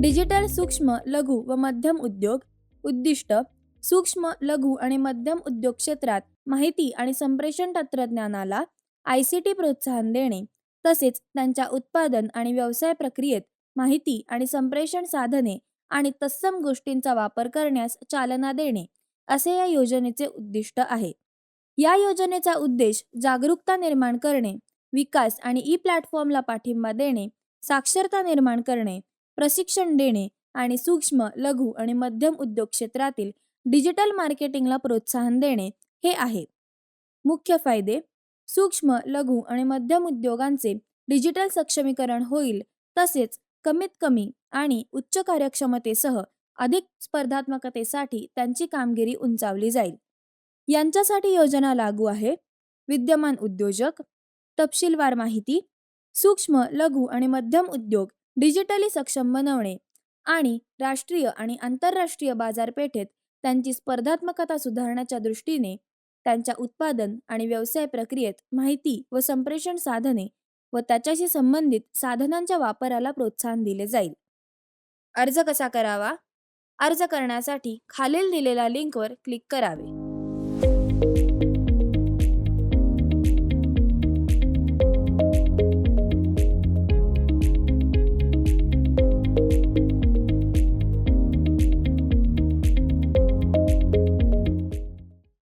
Digital सूक्ष्म, लघु व मध्यम उद्योग उद्दिष्ट: सूक्ष्म, लघु आणि मध्यम उद्योग क्षेत्रात माहिती आणि संप्रेषण तंत्रज्ञानाला ICT प्रोत्साहन देणे, तसेच त्यांच्या उत्पादन आणि व्यवसाय प्रक्रियेत माहिती आणि संप्रेषण साधने आणि तत्सम गोष्टींचा वापर करण्यास चालना देणे, असे या योजनेचे उद्दिष्ट आहे. या योजनेचा उद्देश जागरूकता निर्माण करणे, विकास आणि प्लॅटफॉर्मला पाठिंबा देणे, साक्षरता निर्माण करणे, प्रशिक्षण देणे आणि सूक्ष्म, लघु आणि मध्यम उद्योग क्षेत्रातील डिजिटल मार्केटिंगला प्रोत्साहन देणे हे आहे. मुख्य फायदे: सूक्ष्म, लघु आणि मध्यम उद्योगांचे डिजिटल सक्षमीकरण होईल, तसेच कमीत कमी आणि उच्च कार्यक्षमतेसह अधिक स्पर्धात्मकतेसाठी त्यांची कामगिरी उंचावली जाईल. यांच्यासाठी योजना लागू आहे: विद्यमान उद्योजक, तपशीलवार माहिती, सूक्ष्म, लघु आणि मध्यम उद्योग डिजिटली सक्षम बनवणे आणि राष्ट्रीय आणि आंतरराष्ट्रीय बाजारपेठेत त्यांची स्पर्धात्मकता सुधारण्याच्या दृष्टीने त्यांच्या उत्पादन आणि व्यवसाय प्रक्रियेत माहिती व संप्रेषण साधने व त्याच्याशी संबंधित साधनांच्या वापराला प्रोत्साहन दिले जाईल. अर्ज कसा करावा? अर्ज करण्यासाठी खालील दिलेल्या लिंकवर क्लिक करावे.